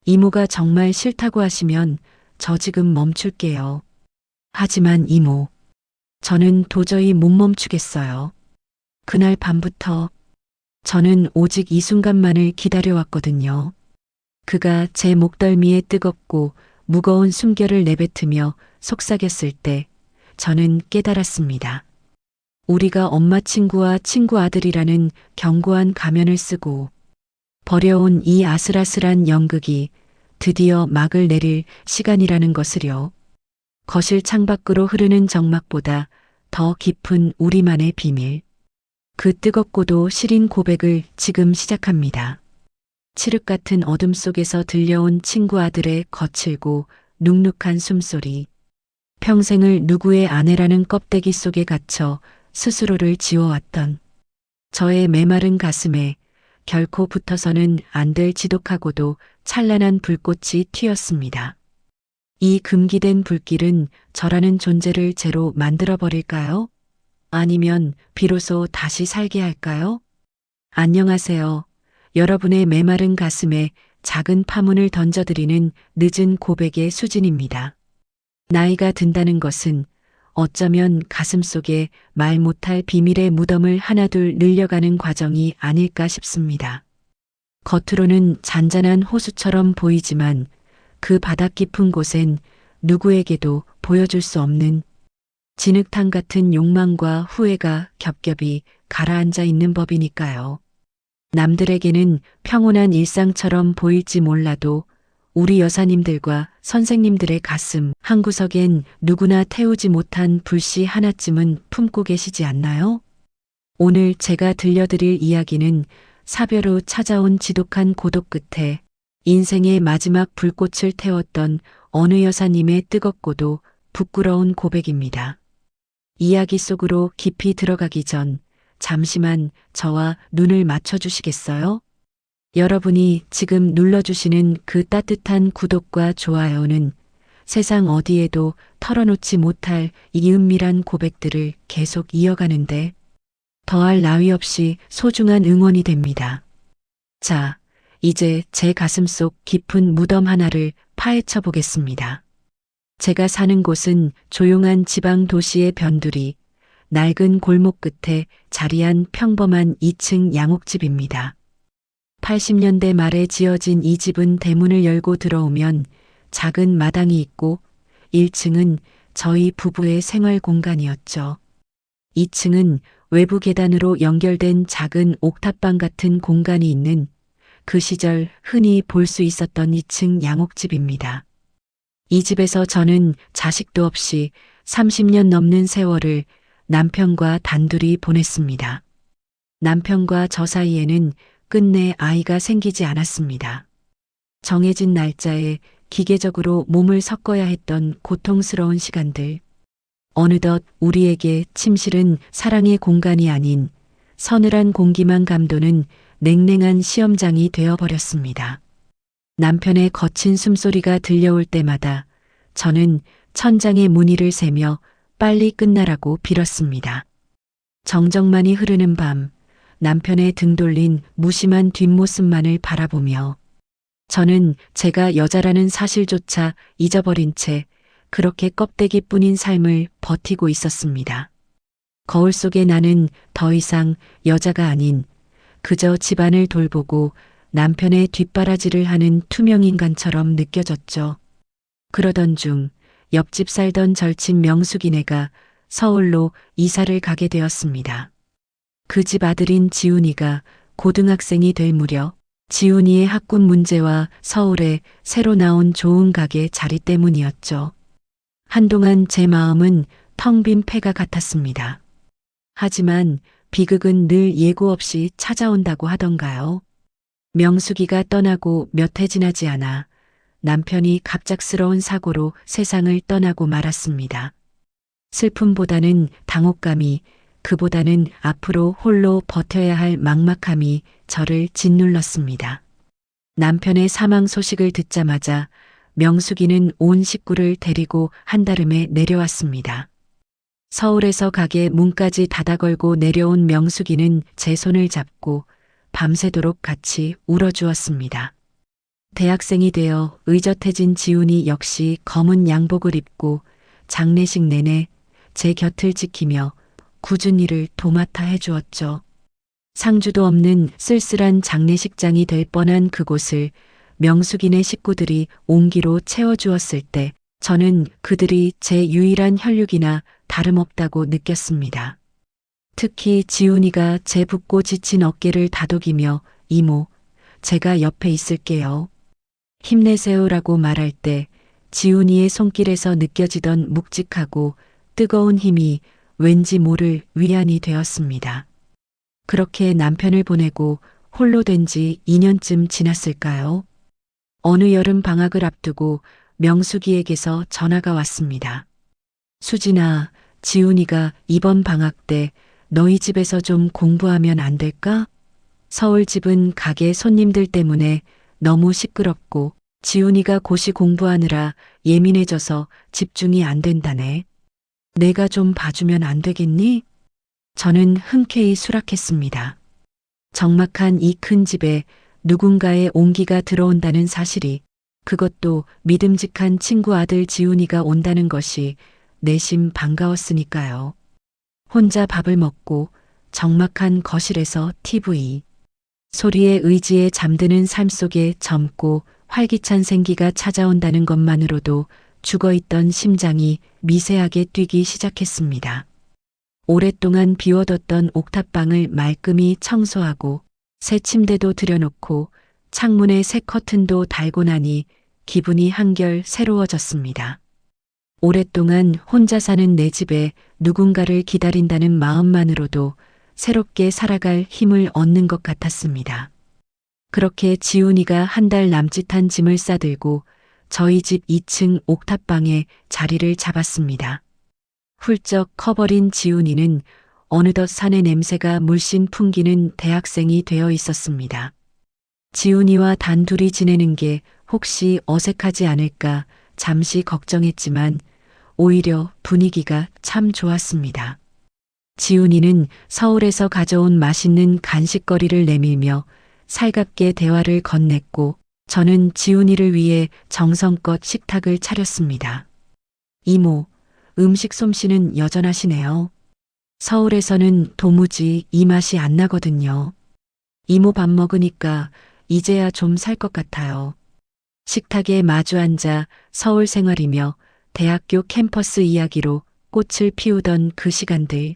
이모가 정말 싫다고 하시면 저 지금 멈출게요. 하지만 이모, 저는 도저히 못 멈추겠어요. 그날 밤부터 저는 오직 이 순간만을 기다려왔거든요. 그가 제 목덜미에 뜨겁고 무거운 숨결을 내뱉으며 속삭였을 때 저는 깨달았습니다. 우리가 엄마 친구와 친구 아들이라는 견고한 가면을 쓰고 버려온 이 아슬아슬한 연극이 드디어 막을 내릴 시간이라는 것을요. 거실 창밖으로 흐르는 정막보다 더 깊은 우리만의 비밀. 그 뜨겁고도 시린 고백을 지금 시작합니다. 칠흑 같은 어둠 속에서 들려온 친구 아들의 거칠고 눅눅한 숨소리. 평생을 누구의 아내라는 껍데기 속에 갇혀 스스로를 지워왔던 저의 메마른 가슴에 결코 붙어서는 안 될 지독하고도 찬란한 불꽃이 튀었습니다. 이 금기된 불길은 저라는 존재를 죄로 만들어버릴까요? 아니면 비로소 다시 살게 할까요? 안녕하세요. 여러분의 메마른 가슴에 작은 파문을 던져드리는 늦은 고백의 수진입니다. 나이가 든다는 것은 어쩌면 가슴 속에 말 못할 비밀의 무덤을 하나둘 늘려가는 과정이 아닐까 싶습니다. 겉으로는 잔잔한 호수처럼 보이지만 그 바닥 깊은 곳엔 누구에게도 보여줄 수 없는 진흙탕 같은 욕망과 후회가 겹겹이 가라앉아 있는 법이니까요. 남들에게는 평온한 일상처럼 보일지 몰라도 우리 여사님들과 선생님들의 가슴 한구석엔 누구나 태우지 못한 불씨 하나쯤은 품고 계시지 않나요? 오늘 제가 들려드릴 이야기는 사별 후 찾아온 지독한 고독 끝에 인생의 마지막 불꽃을 태웠던 어느 여사님의 뜨겁고도 부끄러운 고백입니다. 이야기 속으로 깊이 들어가기 전 잠시만 저와 눈을 맞춰주시겠어요? 여러분이 지금 눌러주시는 그 따뜻한 구독과 좋아요는 세상 어디에도 털어놓지 못할 이 은밀한 고백들을 계속 이어가는데 더할 나위 없이 소중한 응원이 됩니다. 자, 이제 제 가슴 속 깊은 무덤 하나를 파헤쳐 보겠습니다. 제가 사는 곳은 조용한 지방 도시의 변두리, 낡은 골목 끝에 자리한 평범한 2층 양옥집입니다. 80년대 말에 지어진 이 집은 대문을 열고 들어오면 작은 마당이 있고 1층은 저희 부부의 생활 공간이었죠. 2층은 외부 계단으로 연결된 작은 옥탑방 같은 공간이 있는 그 시절 흔히 볼 수 있었던 2층 양옥집입니다. 이 집에서 저는 자식도 없이 30년 넘는 세월을 남편과 단둘이 보냈습니다. 남편과 저 사이에는 끝내 아이가 생기지 않았습니다. 정해진 날짜에 기계적으로 몸을 섞어야 했던 고통스러운 시간들. 어느덧 우리에게 침실은 사랑의 공간이 아닌 서늘한 공기만 감도는 냉랭한 시험장이 되어버렸습니다. 남편의 거친 숨소리가 들려올 때마다 저는 천장의 무늬를 세며 빨리 끝나라고 빌었습니다. 정적만이 흐르는 밤, 남편의 등 돌린 무심한 뒷모습만을 바라보며 저는 제가 여자라는 사실조차 잊어버린 채 그렇게 껍데기뿐인 삶을 버티고 있었습니다. 거울 속에 나는 더 이상 여자가 아닌 그저 집안을 돌보고 남편의 뒷바라지를 하는 투명인간처럼 느껴졌죠. 그러던 중 옆집 살던 절친 명숙이네가 서울로 이사를 가게 되었습니다. 그 집 아들인 지훈이가 고등학생이 될 무렵 지훈이의 학군 문제와 서울에 새로 나온 좋은 가게 자리 때문이었죠. 한동안 제 마음은 텅 빈 폐가 같았습니다. 하지만 비극은 늘 예고 없이 찾아온다고 하던가요. 명숙이가 떠나고 몇 해 지나지 않아 남편이 갑작스러운 사고로 세상을 떠나고 말았습니다. 슬픔보다는 당혹감이, 그보다는 앞으로 홀로 버텨야 할 막막함이 저를 짓눌렀습니다. 남편의 사망 소식을 듣자마자 명숙이는 온 식구를 데리고 한달음에 내려왔습니다. 서울에서 가게 문까지 닫아 걸고 내려온 명숙이는 제 손을 잡고 밤새도록 같이 울어주었습니다. 대학생이 되어 의젓해진 지훈이 역시 검은 양복을 입고 장례식 내내 제 곁을 지키며 굳은 일을 도맡아 해주었죠. 상주도 없는 쓸쓸한 장례식장이 될 뻔한 그곳을 명숙이네 식구들이 온기로 채워주었을 때 저는 그들이 제 유일한 혈육이나 다름없다고 느꼈습니다. 특히 지훈이가 제 붓고 지친 어깨를 다독이며 이모, 제가 옆에 있을게요. 힘내세요라고 말할 때 지훈이의 손길에서 느껴지던 묵직하고 뜨거운 힘이 왠지 모를 위안이 되었습니다. 그렇게 남편을 보내고 홀로 된 지 2년쯤 지났을까요? 어느 여름 방학을 앞두고 명숙이에게서 전화가 왔습니다. 수진아, 지훈이가 이번 방학 때 너희 집에서 좀 공부하면 안 될까? 서울 집은 가게 손님들 때문에 너무 시끄럽고 지훈이가 고시 공부하느라 예민해져서 집중이 안 된다네. 내가 좀 봐주면 안 되겠니? 저는 흔쾌히 수락했습니다. 적막한 이 큰 집에 누군가의 온기가 들어온다는 사실이, 그것도 믿음직한 친구 아들 지훈이가 온다는 것이 내심 반가웠으니까요. 혼자 밥을 먹고 적막한 거실에서 TV 소리에 의지에 잠드는 삶 속에 젊고 활기찬 생기가 찾아온다는 것만으로도 죽어있던 심장이 미세하게 뛰기 시작했습니다. 오랫동안 비워뒀던 옥탑방을 말끔히 청소하고 새 침대도 들여놓고 창문에 새 커튼도 달고 나니 기분이 한결 새로워졌습니다. 오랫동안 혼자 사는 내 집에 누군가를 기다린다는 마음만으로도 새롭게 살아갈 힘을 얻는 것 같았습니다. 그렇게 지훈이가 한 달 남짓한 짐을 싸들고 저희 집 2층 옥탑방에 자리를 잡았습니다. 훌쩍 커버린 지훈이는 어느덧 사내 냄새가 물씬 풍기는 대학생이 되어 있었습니다. 지훈이와 단둘이 지내는 게 혹시 어색하지 않을까 잠시 걱정했지만 오히려 분위기가 참 좋았습니다. 지훈이는 서울에서 가져온 맛있는 간식거리를 내밀며 살갑게 대화를 건넸고 저는 지훈이를 위해 정성껏 식탁을 차렸습니다. 이모, 음식 솜씨는 여전하시네요. 서울에서는 도무지 이 맛이 안 나거든요. 이모 밥 먹으니까 이제야 좀 살 것 같아요. 식탁에 마주 앉아 서울 생활이며 대학교 캠퍼스 이야기로 꽃을 피우던 그 시간들.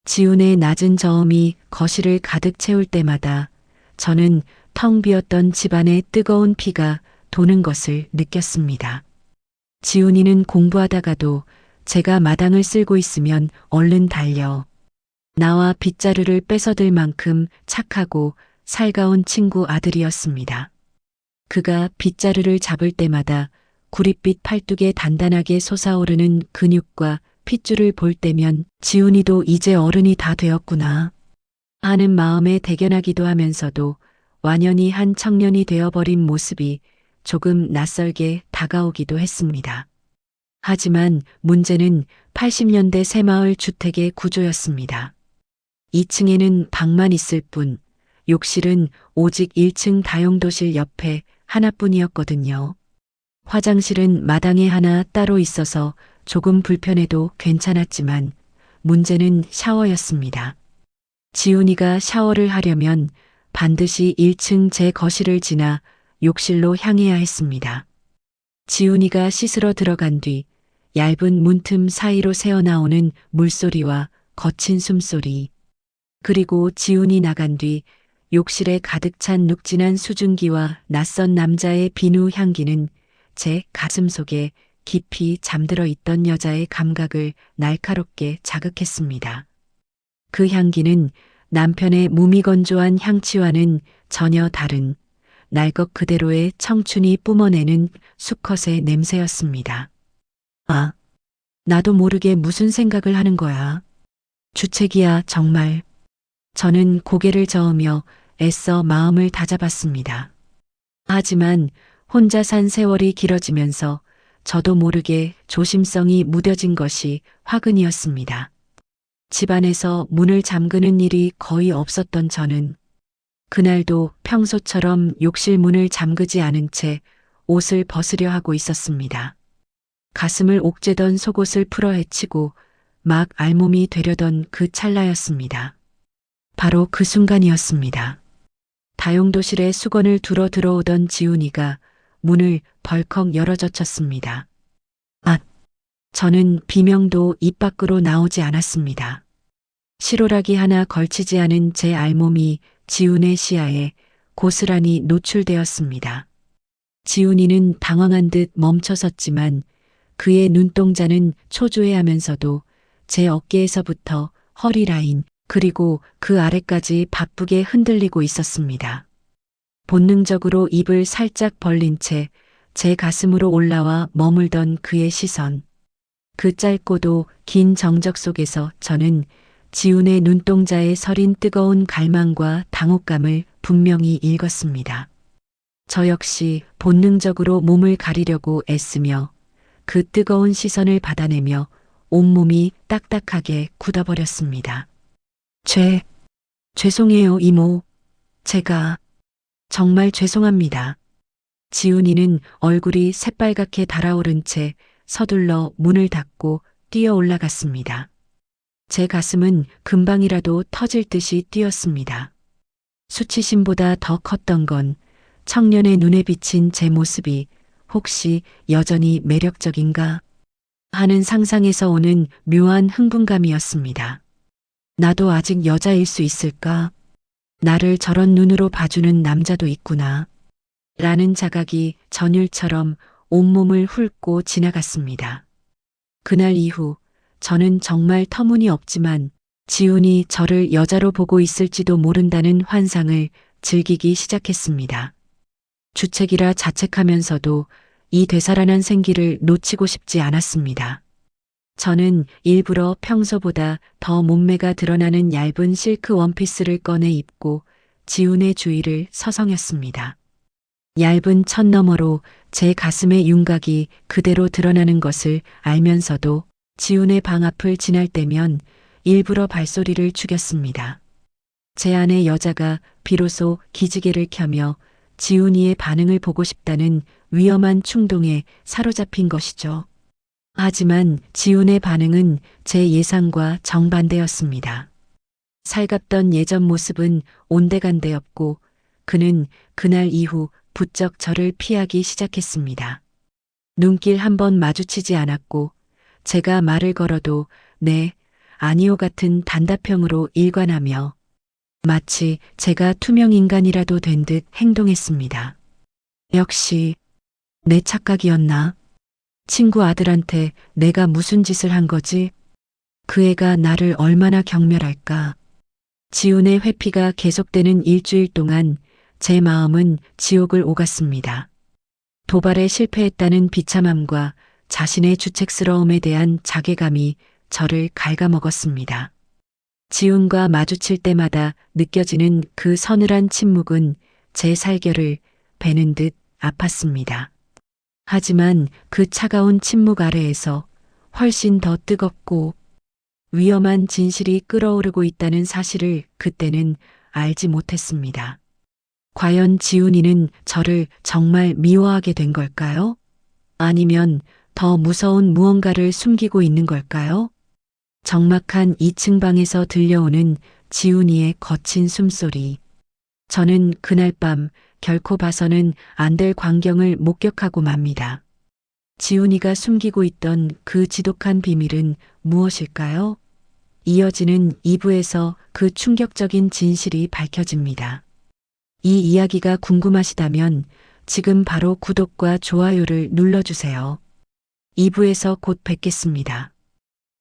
지훈의 낮은 저음이 거실을 가득 채울 때마다 저는 텅 비었던 집안에 뜨거운 피가 도는 것을 느꼈습니다. 지훈이는 공부하다가도 제가 마당을 쓸고 있으면 얼른 달려 나와 빗자루를 뺏어들 만큼 착하고 살가운 친구 아들이었습니다. 그가 빗자루를 잡을 때마다 구릿빛 팔뚝에 단단하게 솟아오르는 근육과 핏줄을 볼 때면 지훈이도 이제 어른이 다 되었구나 하는 마음에 대견하기도 하면서도 완연히 한 청년이 되어버린 모습이 조금 낯설게 다가오기도 했습니다. 하지만 문제는 80년대 새마을 주택의 구조였습니다. 2층에는 방만 있을 뿐 욕실은 오직 1층 다용도실 옆에 하나뿐이었거든요. 화장실은 마당에 하나 따로 있어서 조금 불편해도 괜찮았지만 문제는 샤워였습니다. 지훈이가 샤워를 하려면 반드시 1층 제 거실을 지나 욕실로 향해야 했습니다. 지훈이가 씻으러 들어간 뒤 얇은 문틈 사이로 새어나오는 물소리와 거친 숨소리, 그리고 지훈이 나간 뒤 욕실에 가득 찬 눅진한 수증기와 낯선 남자의 비누 향기는 제 가슴 속에 깊이 잠들어 있던 여자의 감각을 날카롭게 자극했습니다. 그 향기는 남편의 무미건조한 향취와는 전혀 다른 날 것 그대로의 청춘이 뿜어내는 수컷의 냄새였습니다. 아, 나도 모르게 무슨 생각을 하는 거야. 주책이야, 정말. 저는 고개를 저으며 애써 마음을 다잡았습니다. 하지만 혼자 산 세월이 길어지면서 저도 모르게 조심성이 무뎌진 것이 화근이었습니다. 집안에서 문을 잠그는 일이 거의 없었던 저는 그날도 평소처럼 욕실 문을 잠그지 않은 채 옷을 벗으려 하고 있었습니다. 가슴을 옥죄던 속옷을 풀어 헤치고 막 알몸이 되려던 그 찰나였습니다. 바로 그 순간이었습니다. 다용도실에 수건을 두러 들어오던 지훈이가 문을 벌컥 열어젖혔습니다. 아, 저는 비명도 입 밖으로 나오지 않았습니다. 실오라기 하나 걸치지 않은 제 알몸이 지훈의 시야에 고스란히 노출되었습니다. 지훈이는 당황한 듯 멈춰섰지만 그의 눈동자는 초조해하면서도 제 어깨에서부터 허리 라인 그리고 그 아래까지 바쁘게 흔들리고 있었습니다. 본능적으로 입을 살짝 벌린 채 제 가슴으로 올라와 머물던 그의 시선. 그 짧고도 긴 정적 속에서 저는 지훈의 눈동자에 서린 뜨거운 갈망과 당혹감을 분명히 읽었습니다. 저 역시 본능적으로 몸을 가리려고 애쓰며 그 뜨거운 시선을 받아내며 온몸이 딱딱하게 굳어버렸습니다. 죄송해요, 이모. 제가 정말 죄송합니다. 지훈이는 얼굴이 새빨갛게 달아오른 채 서둘러 문을 닫고 뛰어 올라갔습니다. 제 가슴은 금방이라도 터질 듯이 뛰었습니다. 수치심보다 더 컸던 건 청년의 눈에 비친 제 모습이 혹시 여전히 매력적인가 하는 상상에서 오는 묘한 흥분감이었습니다. 나도 아직 여자일 수 있을까? 나를 저런 눈으로 봐주는 남자도 있구나. 라는 자각이 전율처럼 온몸을 훑고 지나갔습니다. 그날 이후 저는 정말 터무니없지만 지훈이 저를 여자로 보고 있을지도 모른다는 환상을 즐기기 시작했습니다. 주책이라 자책하면서도 이 되살아난 생기를 놓치고 싶지 않았습니다. 저는 일부러 평소보다 더 몸매가 드러나는 얇은 실크 원피스를 꺼내 입고 지훈의 주위를 서성였습니다. 얇은 천 너머로 제 가슴의 윤곽이 그대로 드러나는 것을 알면서도 지훈의 방 앞을 지날 때면 일부러 발소리를 죽였습니다. 제 안의 여자가 비로소 기지개를 켜며 지훈이의 반응을 보고 싶다는 위험한 충동에 사로잡힌 것이죠. 하지만 지훈의 반응은 제 예상과 정반대였습니다. 살갑던 예전 모습은 온데간데였고 그는 그날 이후 부쩍 저를 피하기 시작했습니다. 눈길 한 번 마주치지 않았고 제가 말을 걸어도 네, 아니요 같은 단답형으로 일관하며 마치 제가 투명인간이라도 된 듯 행동했습니다. 역시 내 착각이었나? 친구 아들한테 내가 무슨 짓을 한 거지? 그 애가 나를 얼마나 경멸할까? 지훈의 회피가 계속되는 일주일 동안 제 마음은 지옥을 오갔습니다. 도발에 실패했다는 비참함과 자신의 주책스러움에 대한 자괴감이 저를 갉아먹었습니다. 지훈과 마주칠 때마다 느껴지는 그 서늘한 침묵은 제 살결을 베는 듯 아팠습니다. 하지만 그 차가운 침묵 아래에서 훨씬 더 뜨겁고 위험한 진실이 끓어오르고 있다는 사실을 그때는 알지 못했습니다. 과연 지훈이는 저를 정말 미워하게 된 걸까요? 아니면 더 무서운 무언가를 숨기고 있는 걸까요? 적막한 2층 방에서 들려오는 지훈이의 거친 숨소리. 저는 그날 밤 결코 봐서는 안 될 광경을 목격하고 맙니다. 지훈이가 숨기고 있던 그 지독한 비밀은 무엇일까요? 이어지는 2부에서 그 충격적인 진실이 밝혀집니다. 이 이야기가 궁금하시다면 지금 바로 구독과 좋아요를 눌러주세요. 2부에서 곧 뵙겠습니다.